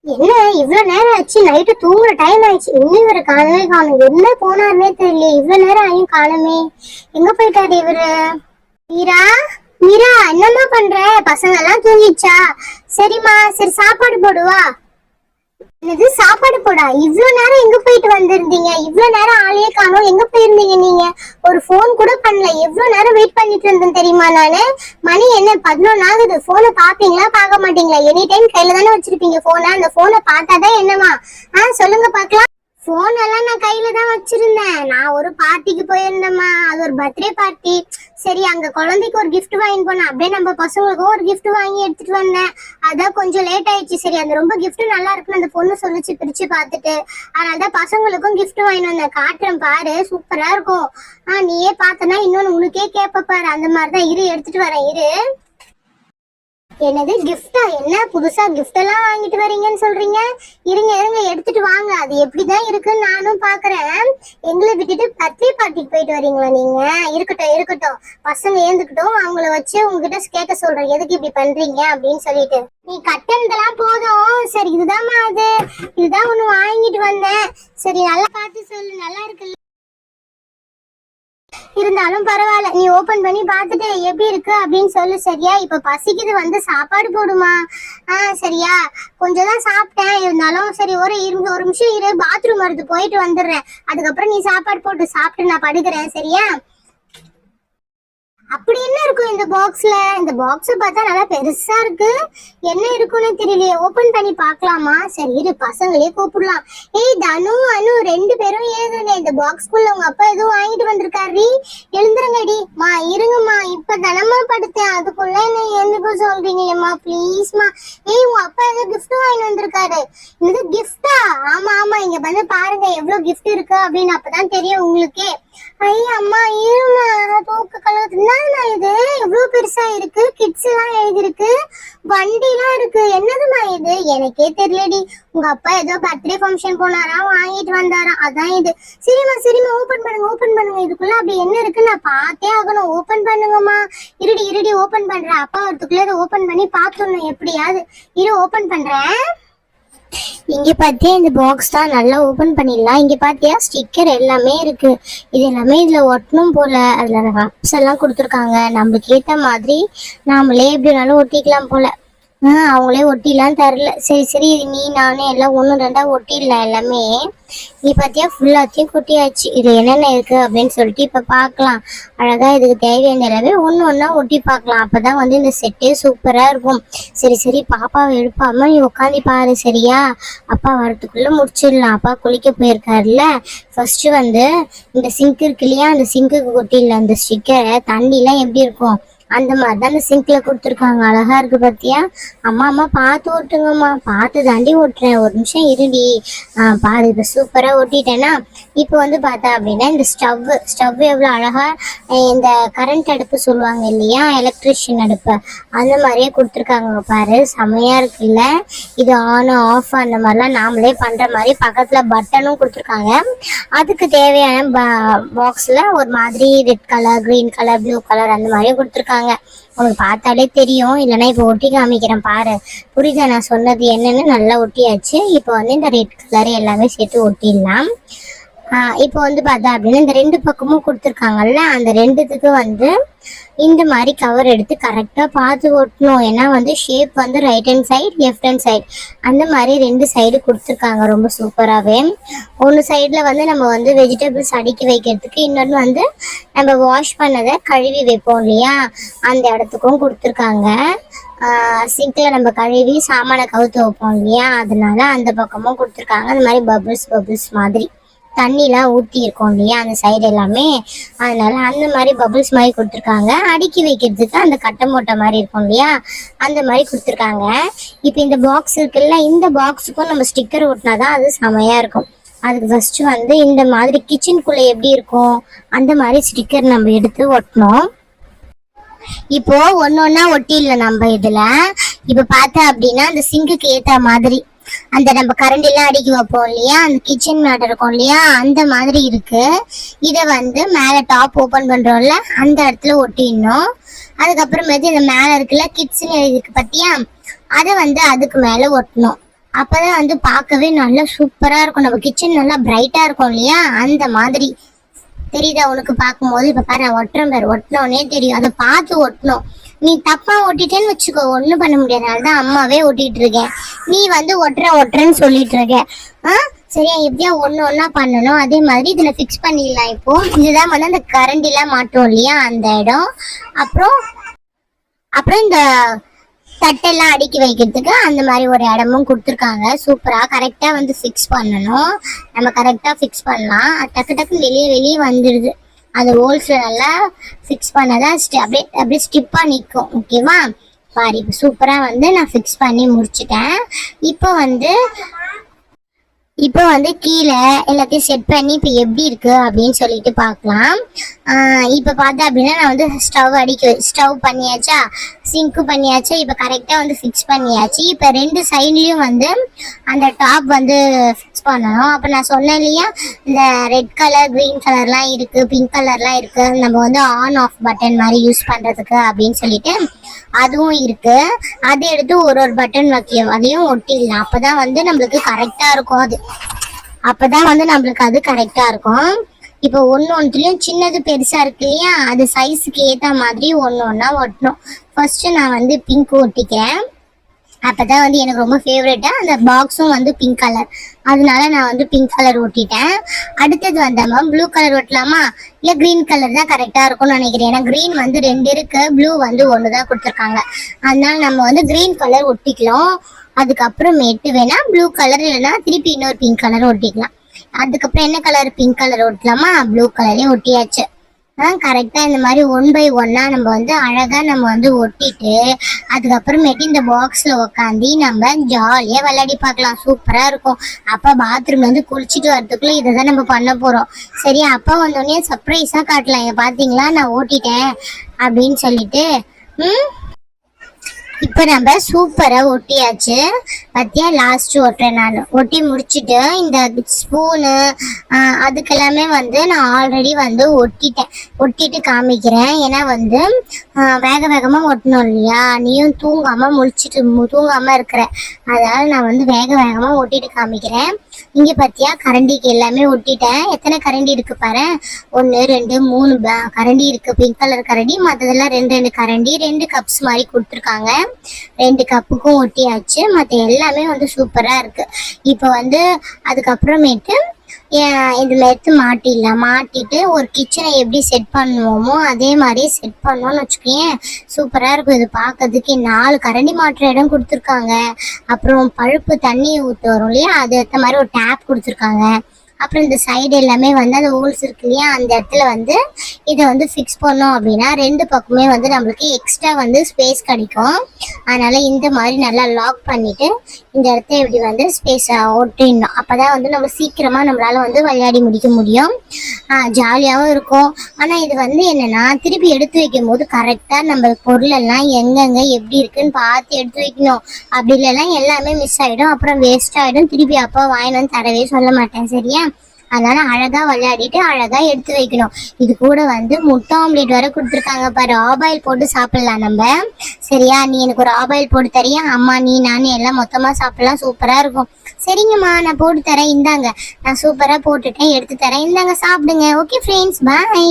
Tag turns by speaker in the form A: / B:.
A: என்ன இவ்வளவு நேரம் ஆச்சு? நைட்டு தூங்குற டைம் ஆயிடுச்சு, இன்னும் இவரு காணவே காணும். என்ன போனாருன்னே தெரியல. இவ்வளவு நேரம் ஆயும் காணுமே. எங்க போயிட்டாரு இவரு? மீரா, மீரா, என்னம்மா பண்ற? பசங்க எல்லாம் தூங்கிச்சா? சரிம்மா, சரி சாப்பாடு போடுவா. இது சாப்பாடு போடா? இவ்வளவு நேரம் எங்க போயிட்டு வந்திருந்தீங்க? இவ்வளவு நேரம் ஆளையே காணோம், எங்க போயிருந்தீங்க நீங்க? ஒரு போன் கூட பண்ணல. எவ்வளவு நேரம் வெயிட் பண்ணிட்டு இருந்தேன் தெரியுமா நானு? மணி என்ன 11 ஆகுது. போனை பாப்பீங்களா பார்க்க மாட்டீங்களா? எனி டைம் கையில தானே வச்சிருப்பீங்க போனை. அந்த போனை பார்த்தாதான் என்னமா? சொல்லுங்க பாக்கலாம். போன் எல்லாம் நான் கையில தான் வச்சிருந்தேன். நான் ஒரு பார்ட்டிக்கு போயிருந்தேம்மா. அது ஒரு பர்த்டே பார்ட்டி. சரி, அங்க குழந்தைக்கு ஒரு கிஃப்ட் வாங்கி போனேன். அப்படியே நம்ம பசங்களுக்கும் ஒரு கிஃப்ட் வாங்கி எடுத்துட்டு வந்தேன். அதான் கொஞ்சம் லேட் ஆயிடுச்சு. சரி, அந்த ரொம்ப கிஃப்ட் நல்லா இருக்குன்னு அந்த பொண்ணு சொல்லிச்சு பிரிச்சு பார்த்துட்டு. அதனாலதான் பசங்களுக்கும் கிஃப்ட் வாங்கி வந்தேன். காட்டுறேன் பாரு, சூப்பரா இருக்கும். நீயே பார்த்தனா இன்னொன்னு உனக்கே கேப்ப பாரு. அந்த மாதிரிதான். இரு, எடுத்துட்டு வரேன், இரு. என்னது கிஃப்டா? என்ன புதுசா கிஃப்ட் எல்லாம் வாங்கிட்டு வரீங்கன்னு சொல்றீங்க? இருங்க இருங்க, எடுத்துட்டு வாங்க. அது எப்படிதான் இருக்குன்னு நானும் பாக்குறேன். எங்களை விட்டுட்டு பர்த்டே பார்ட்டிக்கு போயிட்டு வரீங்களா நீங்க? இருக்கட்டும் இருக்கட்டும், பசங்க ஏந்துக்கிட்டோம். அவங்கள வச்சு உங்ககிட்ட கேட்க சொல்றேன், எதுக்கு இப்படி பண்றீங்க அப்படின்னு சொல்லிட்டு. நீ கட்டணதெல்லாம் போதும். சரி, இதுதான்மா அது. இதுதான் ஒண்ணு வாங்கிட்டு வந்தேன். சரி, நல்லா பார்த்து சொல்லு, நல்லா இருக்குல்ல? இருந்தாலும் பரவாயில்ல, நீ ஓபன் பண்ணி பார்த்துட்டு எப்படி இருக்கு அப்படின்னு சொல்லு. சரியா? இப்ப பசிக்குது, வந்து சாப்பாடு போடுமா. சரியா? கொஞ்சம் தான் சாப்பிட்டேன். இருந்தாலும் சரி, ஒரு நிமிஷம் இரு, பாத்ரூம் வருது, போயிட்டு வந்துடுறேன். அதுக்கப்புறம் நீ சாப்பாடு போட்டு சாப்பிட்டு நான் படுக்கிறேன். சரியா? அப்படி என்ன இருக்கும் இந்த பாக்ஸ்ல? இந்த பாக்ஸ் பார்த்தா நல்லா பெருசா இருக்கு. என்ன இருக்குன்னு தெரியலையே. ஓபன் பண்ணி பார்க்கலாமா? சரி இரு, பசங்களே கூப்பிடலாம். ஏய் தனு, அனு, ரெண்டு பேரும் ஏதுங்க. இந்த பாக்ஸ்குள்ள உங்க அப்பா எதுவும் வாங்கிட்டு வந்திருக்காரு. எழுந்துருங்கடி. இருங்கம்மா, இப்ப தனமா படுத்தேன், அதுக்குள்ள என்ன எழுந்துக்க சொல்றீங்களேம்மா, ப்ளீஸ்மா. ஏய், உங்க அப்பா ஏதோ கிஃப்ட் வாங்கிட்டு வந்திருக்காரு. இது கிஃப்டா? ஆமா ஆமா, இங்க வந்து பாருங்க எவ்வளவு கிஃப்ட் இருக்கு அப்படின்னு. அப்பதான் தெரியும் உங்களுக்கே. ஐயா அம்மா, இருமா, தூக்க கலர். என்னதுமா இது? எவ்வளவு பெருசா இருக்கு. கிட்ஸ் எல்லாம் எழுதிருக்கு, வண்டி எல்லாம் இருக்கு. என்னதுமா இது? எனக்கே தெரியலடி. உங்க அப்பா ஏதோ பர்த்டே ஃபங்க்ஷன் போனாரா, வாங்கிட்டு வந்தாரா, அதான் இது. சரிம்மா சரிம்மா, ஓபன் பண்ணுங்க ஓபன் பண்ணுங்க. இதுக்குள்ள அப்படி என்ன இருக்கு நான் பார்த்தே ஆகணும். ஓபன் பண்ணுங்கம்மா. இருடி இருடி, ஓபன் பண்றேன். அப்பா வரதுக்குள்ள இதை ஓபன் பண்ணி பார்த்துடணும் எப்படியாவது. இரு, ஓபன் பண்றேன். இங்க பாத்தியா, இந்த பாக்ஸ் தான் நல்லா ஓபன் பண்ணிடலாம். இங்க பாத்தியா, ஸ்டிக்கர் எல்லாமே இருக்கு. இது எல்லாமே இதுல ஒட்டணும் போல. அதுல ரப்ஸ் எல்லாம் கொடுத்துருக்காங்க. நம்மளுக்கு ஏத்த மாதிரி நாமளே எப்படினாலும் ஒட்டிக்கலாம் போல. அவங்களே ஒட்டிலாம் தரல. சரி சரி, நீ நானே எல்லாம் ஒன்று ரெண்டா ஒட்டிடலாம் எல்லாமே. நீ பாத்தியா, ஃபுல்லாத்தையும் கொட்டியாச்சு. இது என்னென்ன இருக்கு அப்படின்னு சொல்லிட்டு இப்ப பாக்கலாம். அழகா இதுக்கு தேவையான எல்லாமே ஒண்ணு ஒன்னா ஒட்டி பார்க்கலாம். அப்பதான் வந்து இந்த செட்டே சூப்பரா இருக்கும். சரி சரி, பாப்பாவை எழுப்பாம நீ உட்காந்து பாரு. சரியா? அப்பா வரத்துக்குள்ள முடிச்சிடலாம். அப்பா குளிக்க போயிருக்காருல்ல. ஃபர்ஸ்ட் வந்து இந்த சிங்க் இருக்கு இல்லையா, அந்த சிங்க்குக்கு கொட்டிடலாம். அந்த ஸ்டிக்கரை தண்ணிலாம் எப்படி இருக்கும் அந்த மாதிரிதான் அந்த சிங்க்ல கொடுத்துருக்காங்க. அழகா இருக்கு பாத்தியா? அம்மா அம்மா பார்த்து ஓட்டுங்கம்மா. பார்த்து தாண்டி ஓட்டுறேன், ஒரு நிமிஷம் இருடி. பாரு, இப்ப சூப்பரா ஓட்டிட்டேன்னா. இப்போ வந்து பார்த்தா அப்படின்னா இந்த ஸ்டவ் எவ்வளவு அழகா, இந்த கரண்ட் அடுப்பு சொல்லுவாங்க இல்லையா, எலக்ட்ரிஷியன் அடுப்பு, அந்த மாதிரியே கொடுத்துருக்காங்க பாரு. செமையா இருக்குல்ல? இது ஆன் ஆஃப் அந்த மாதிரிலாம் நாமளே பண்ற மாதிரி. பக்கத்துல பட்டனும் கொடுத்துருக்காங்க. அதுக்கு தேவையான பாக்ஸ்ல ஒரு மாதிரி red colour, green colour, blue colour அந்த மாதிரியே கொடுத்துருக்காங்க. உனக்கு பார்த்தாலே தெரியும். இல்லைன்னா இப்போ ஒட்டி காமிக்கிறேன் பாரு. புரியுதா நான் சொன்னது என்னன்னு? நல்லா ஒட்டியாச்சு. இப்போ வந்து இந்த ரெட் கலர் எல்லாமே சேர்த்து ஒட்டிடலாம். இப்போ வந்து பார்த்தா அப்படின்னா இந்த ரெண்டு பக்கமும் கொடுத்துருக்காங்கல்ல, அந்த ரெண்டுத்துக்கு வந்து இந்த மாதிரி கவர் எடுத்து கரெக்டாக பார்த்து ஒட்டணும். ஏன்னா வந்து ஷேப் வந்து right hand side, left hand side, அந்த மாதிரி ரெண்டு சைடு கொடுத்துருக்காங்க ரொம்ப சூப்பராகவே. ஒன்று சைடில் வந்து நம்ம வந்து வெஜிடபிள்ஸ் அடுக்கி வைக்கிறதுக்கு, இன்னொன்று வந்து நம்ம வாஷ் பண்ணதை கழுவி வைப்போம் இல்லையா, அந்த இடத்துக்கும் கொடுத்துருக்காங்க. சிங்கில் நம்ம கழுவி சாமானை கவுத்து வைப்போம் இல்லையா, அதனால அந்த பக்கமும் கொடுத்துருக்காங்க. அந்த மாதிரி பபிள்ஸ் மாதிரி தண்ணிலாம் ஊற்றி இருக்கும் இல்லையா அந்த சைடு எல்லாமே, அதனால அந்த மாதிரி பபிள்ஸ் மாதிரி கொடுத்துருக்காங்க. அடுக்கி வைக்கிறதுக்கு அந்த கட்டை மூட்டை மாதிரி இருக்கும் இல்லையா, அந்த மாதிரி கொடுத்துருக்காங்க. இப்போ இந்த பாக்ஸ் இருக்குல்ல, இந்த பாக்ஸுக்கும் நம்ம ஸ்டிக்கர் ஒட்டினாதான் அது செமையா இருக்கும். அதுக்கு ஃபர்ஸ்ட் வந்து இந்த மாதிரி கிச்சனுக்குள்ள எப்படி இருக்கும் அந்த மாதிரி ஸ்டிக்கர் நம்ம எடுத்து ஒட்டணும். இப்போ ஒன்னொன்னா ஒட்டிடல நம்ம இதுல. இப்ப பார்த்தா அப்படின்னா அந்த சிங்குக்கு ஏத்த மாதிரி அந்த நம்ம கரண்ட் எல்லாம் அடுக்கி வைப்போம் இல்லையா, அந்த கிச்சன் மேட் இருக்கும் இல்லையா, அந்த மாதிரி இருக்கு. இதை வந்து மேல டாப் ஓபன் பண்றோம்ல, அந்த இடத்துல ஒட்டிடணும். அதுக்கப்புறமேட்டு இந்த மேல இருக்குல்ல கிட்ஸ்ன்னு எழுதிருக்கு பத்தியா, அதை வந்து அதுக்கு மேல ஒட்டணும். அப்பதான் வந்து பார்க்கவே நல்லா சூப்பரா இருக்கும். நம்ம கிச்சன் நல்லா பிரைட்டா இருக்கும் இல்லையா, அந்த மாதிரி. தெரியுதா உனக்கு பார்க்கும்போது? இப்ப பாரு நான் ஒட்டுறேன் பாரு, ஒட்டினோடனே தெரியும். அதை பார்த்து ஒட்டணும். நீ தப்பா ஒட்டிட்டேன்னு வச்சுக்கோ, ஒண்ணும் பண்ண முடியாது. அதனாலதான் அம்மாவே ஒட்டிட்டு இருக்கேன். நீ வந்து ஒட்டுறேன்னு சொல்லிட்டு இருக்க. சரியா? எப்படியா ஒண்ணா பண்ணணும். அதே மாதிரி இதுல ஃபிக்ஸ் பண்ணிடலாம். இப்போ இதுதான் வந்து அந்த கரண்டிலாம் மாட்டோம் இல்லையா, அந்த இடம். அப்புறம் அப்புறம் இந்த தட்டெல்லாம் அடுக்கி வைக்கிறதுக்கு அந்த மாதிரி ஒரு இடமும் கொடுத்துருக்காங்க. சூப்பரா கரெக்டா வந்து ஃபிக்ஸ் பண்ணணும். நம்ம கரெக்டா ஃபிக்ஸ் பண்ணலாம். டக்கு டக்குன்னு வெளியே வந்துடுது. அந்த ஹோல்ஸ்ல நல்லா ஃபிக்ஸ் பண்ணாதான் அப்படியே ஸ்டிப்பா நிற்கும். ஓகேவா? பாரு இப்போ சூப்பரா வந்து நான் ஃபிக்ஸ் பண்ணி முடிச்சிட்டேன். இப்போ வந்து கீழே எல்லாத்தையும் செட் பண்ணி இப்போ எப்படி இருக்கு அப்படின்னு சொல்லிட்டு பார்க்கலாம். இப்போ பார்த்தா அப்படின்னா நான் வந்து ஸ்டவ் பண்ணியாச்சா, சிங்க்கு பண்ணியாச்சு. இப்போ கரெக்டாக வந்து ஃபிக்ஸ் பண்ணியாச்சு. இப்போ 2 சைட்லேயும் வந்து அந்த டாப் வந்து ஃபிக்ஸ் பண்ணணும். அப்போ நான் சொன்னேன் இல்லையா, இந்த ரெட் கலர், க்ரீன் கலர்லாம் இருக்குது, பிங்க் கலர்லாம் இருக்குது, நம்ம வந்து ஆன் ஆஃப் பட்டன் மாதிரி யூஸ் பண்ணுறதுக்கு அப்படின்னு சொல்லிட்டு அதுவும் இருக்கு. அதை எடுத்து ஒரு பட்டன் வைக்கும், அதையும் ஒட்டிடலாம். அப்போதான் வந்து நம்மளுக்கு கரெக்டாக இருக்கும். அப்பதான் வந்து நம்மளுக்கு அது கரெக்டா இருக்கும். இப்போ ஒன்றுலயும் சின்னது பெருசா இருக்கு இல்லையா, அது சைஸுக்கு ஏத்த மாதிரி ஒன்னா ஒட்டணும். ஃபர்ஸ்ட் நான் வந்து பிங்க் ஒட்டிக்கிறேன். அப்பதான் வந்து எனக்கு ரொம்ப ஃபேவரட்டா அந்த பாக்ஸும் வந்து பிங்க் கலர், அதனால நான் வந்து பிங்க் கலர் ஒட்டிட்டேன். அடுத்தது வந்தாமா ப்ளூ கலர் ஒட்டலாமா, இல்ல கிரீன் கலர் தான் கரெக்டா இருக்கும்னு நினைக்கிறேன். ஏன்னா கிரீன் வந்து 2 இருக்கு, ப்ளூ வந்து 1 தான் கொடுத்துருக்காங்க. அதனால நம்ம வந்து கிரீன் கலர் ஒட்டிக்கலாம். அதுக்கப்புறமேட்டு வேணா ப்ளூ கலர் இல்லைன்னா திருப்பி இன்னொரு பிங்க் கலர் ஒட்டிக்கலாம். அதுக்கப்புறம் என்ன கலர், பிங்க் கலர் ஒட்டலாமா, ப்ளூ கலரே ஒட்டியாச்சு. கரெக்டா இந்த மாதிரி 1 by 1 நம்ம வந்து அழகா நம்ம வந்து ஒட்டிட்டு அதுக்கப்புறமேட்டு இந்த பாக்ஸ்ல உக்காந்து நம்ம ஜாலியா விளையாடி பார்க்கலாம். சூப்பரா இருக்கும். அப்பா பாத்ரூம்ல வந்து குளிச்சுட்டு வரதுக்குள்ள இதைதான் நம்ம பண்ண போறோம். சரியா? அப்பா வந்தோடனே சர்ப்ரைஸா காட்டலாம், பாத்தீங்களா நான் ஓட்டிட்டேன் அப்படின்னு சொல்லிட்டு. இப்போ நம்ம சூப்பரா ஒட்டியாச்சு. பத்தியா லாஸ்ட் ஒட்டுறேன். நான் ஒட்டி முடிச்சுட்டு இந்த ஸ்பூனு அதுக்கெல்லாமே வந்து நான் ஆல்ரெடி வந்து ஒட்டிட்டு காமிக்கிறேன். ஏன்னா வந்து வேகமா ஒட்டணும் இல்லையா, நீயும் தூங்காம இருக்கிற, அதனால நான் வந்து வேகமா ஒட்டிட்டு காமிக்கிறேன். இங்க பத்தியா கரண்டிக்கு எல்லாமே ஒட்டிட்டேன். எத்தனை கரண்டி இருக்கு பாரு, 1 2 3 கரண்டி இருக்கு. பிங்க் கலர் கரண்டி, மற்றதெல்லாம் 2 கரண்டி, 2 கப்ஸ் மாதிரி கொடுத்துருக்காங்க. 2 கப்புக்கும் ஒட்டியாச்சு. மற்ற எல்லாமே வந்து சூப்பரா இருக்கு. இப்போ வந்து அதுக்கப்புறமேட்டு இதுல எடுத்து மாட்டிட்டு ஒரு கிச்சனை எப்படி செட் பண்ணுவோமோ அதே மாதிரி செட் பண்ணோம்னு வச்சுக்கேன். சூப்பரா இருக்கும். இது பார்க்கறதுக்கு 4 கரண்டி மாட்டுற இடம் கொடுத்துருக்காங்க. அப்புறம் பழுப்பு தண்ணி ஊற்று வரும் இல்லையா, அது ஏற்ற மாதிரி ஒரு டேப் கொடுத்துருக்காங்க. அப்புறம் இந்த சைடு எல்லாமே வந்து அந்த ஹோல்ஸ் இருக்கு இல்லையா, அந்த இடத்துல வந்து இதை வந்து ஃபிக்ஸ் பண்ணோம் அப்படின்னா 2 பக்கமே வந்து நம்மளுக்கு எக்ஸ்ட்ரா வந்து ஸ்பேஸ் கிடைக்கும். அதனால இந்த மாதிரி நல்லா லாக் பண்ணிட்டு இந்த இடத்த இப்படி வந்து ஸ்பேஸ் ஒட்டிடணும். அப்பதான் வந்து நம்ம சீக்கிரமா நம்மளால வந்து விளையாடி முடிக்க முடியும். ஜாலியாகவும் இருக்கும். ஆனா இது வந்து என்னன்னா திருப்பி எடுத்து வைக்கும் போது கரெக்டா நம்ம பொருள் எல்லாம் எங்கெங்க எப்படி இருக்குன்னு பார்த்து எடுத்து வைக்கணும். அப்படி இல்லைன்னா எல்லாமே மிஸ் ஆயிடும், அப்புறம் வேஸ்ட் ஆயிடும். திருப்பி அப்பா வாங்கிட்டு வந்து தரவே சொல்ல மாட்டேன். சரியா? அதனால அழகா விளையாடிட்டு அழகா எடுத்து வைக்கணும். இது கூட வந்து முட்டை ஆம்லேட் வர கொடுத்துருக்காங்க பாரு, ஆபாயில் போட்டு சாப்பிடலாம் நம்ம. சரியா? நீ எனக்கு ஒரு ஆபாயில் போட்டு தரியா? அம்மா நீ நானு எல்லாம் மொத்தமா சாப்பிடலாம். சூப்பரா இருக்கும். சரிங்கம்மா நான் போட்டு தரேன், இந்தாங்க. நான் சூப்பரா போட்டுட்டேன், எடுத்து தரேன், இந்தாங்க சாப்பிடுங்க. ஓகே ஃப்ரெண்ட்ஸ், பாய்.